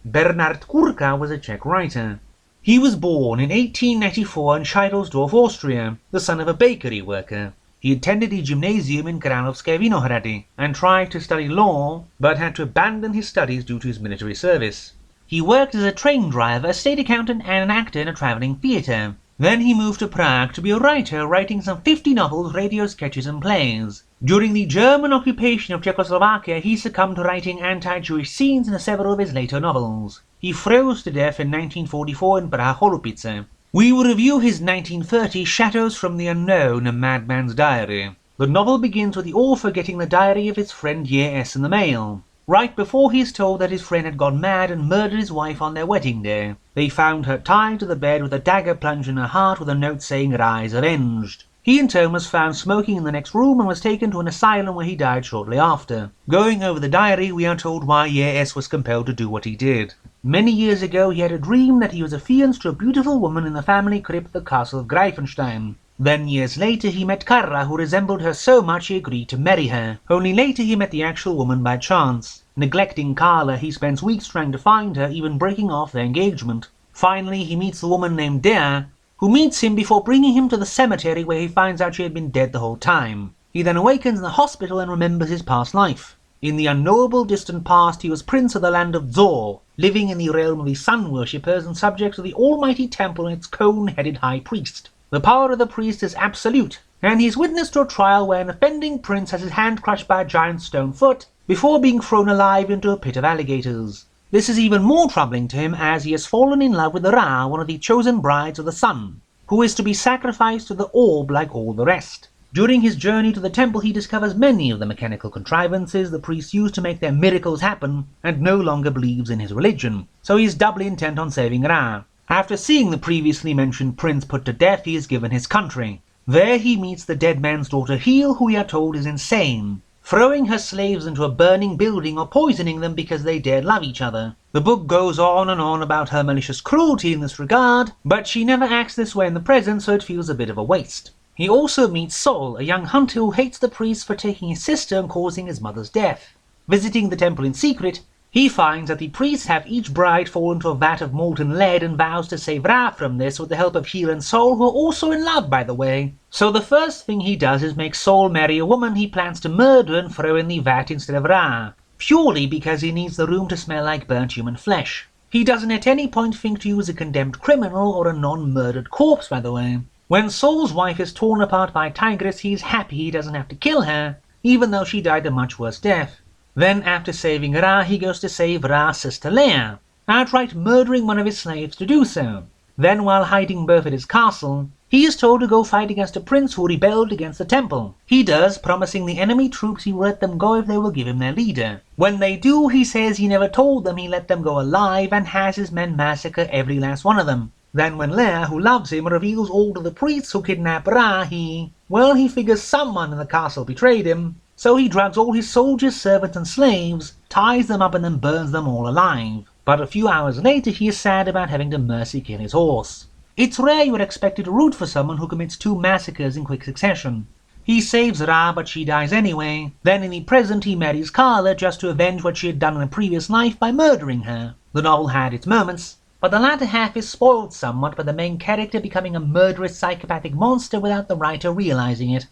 Bernard Kurka was a Czech writer. He was born in 1894 in Scheidelsdorf, Austria, the son of a bakery worker. He attended the gymnasium in Královské Vinohrady and tried to study law, but had to abandon his studies due to his military service. He worked as a train driver, a state accountant, and an actor in a travelling theatre. Then he moved to Prague to be a writer, writing some 50 novels, radio sketches, and plays. During the German occupation of Czechoslovakia, he succumbed to writing anti-Jewish scenes in several of his later novels. He froze to death in 1944 in Praha-Holubice. We will review his 1930 Shadows from the Unknown, a Madman's Diary. The novel begins with the author getting the diary of his friend Year S in the mail, right before he is told that his friend had gone mad and murdered his wife on their wedding day. They found her tied to the bed with a dagger plunged in her heart with a note saying, "Rise avenged." He in turn was found smoking in the next room and was taken to an asylum where he died shortly after. Going over the diary, we are told why Year S was compelled to do what he did. Many years ago he had a dream that he was affianced to a beautiful woman in the family crypt at the castle of Greifenstein. Then years later he met Karla, who resembled her so much he agreed to marry her. Only later he met the actual woman by chance. Neglecting Karla, he spends weeks trying to find her, even breaking off their engagement. Finally he meets the woman named Dea, who meets him before bringing him to the cemetery where he finds out she had been dead the whole time. He then awakens in the hospital and remembers his past life. In the unknowable distant past he was prince of the land of Zor, living in the realm of the sun worshippers and subject to the almighty temple and its cone-headed high priest. The power of the priest is absolute, and he is witness to a trial where an offending prince has his hand crushed by a giant stone foot before being thrown alive into a pit of alligators. This is even more troubling to him as he has fallen in love with Ra, one of the chosen brides of the sun, who is to be sacrificed to the orb like all the rest. During his journey to the temple he discovers many of the mechanical contrivances the priests use to make their miracles happen, and no longer believes in his religion, so he is doubly intent on saving Ra. After seeing the previously mentioned prince put to death, he is given his country. There he meets the dead man's daughter Heel, who we are told is insane, throwing her slaves into a burning building or poisoning them because they dared love each other. The book goes on and on about her malicious cruelty in this regard, but she never acts this way in the present, so it feels a bit of a waste. He also meets Sol, a young hunter who hates the priest for taking his sister and causing his mother's death. Visiting the temple in secret, he finds that the priests have each bride fall into a vat of molten lead and vows to save Ra from this with the help of Heel and Sol, who are also in love, by the way. So the first thing he does is make Sol marry a woman he plans to murder and throw in the vat instead of Ra, purely because he needs the room to smell like burnt human flesh. He doesn't at any point think to use a condemned criminal or a non-murdered corpse, by the way. When Sol's wife is torn apart by Tigris, he's happy he doesn't have to kill her, even though she died a much worse death. Then, after saving Ra, he goes to save Ra's sister Leia, outright murdering one of his slaves to do so. Then, while hiding both at his castle, he is told to go fight against a prince who rebelled against the temple. He does, promising the enemy troops he will let them go if they will give him their leader. When they do, he says he never told them he let them go alive and has his men massacre every last one of them. Then when Leia, who loves him, reveals all to the priests who kidnap Ra, he figures someone in the castle betrayed him, so he drugs all his soldiers, servants and slaves, ties them up and then burns them all alive. But a few hours later he is sad about having to mercy kill his horse. It's rare you are expected to root for someone who commits 2 massacres in quick succession. He saves Ra, but she dies anyway. Then in the present he marries Karla just to avenge what she had done in a previous life by murdering her. The novel had its moments, but the latter half is spoiled somewhat by the main character becoming a murderous psychopathic monster without the writer realizing it.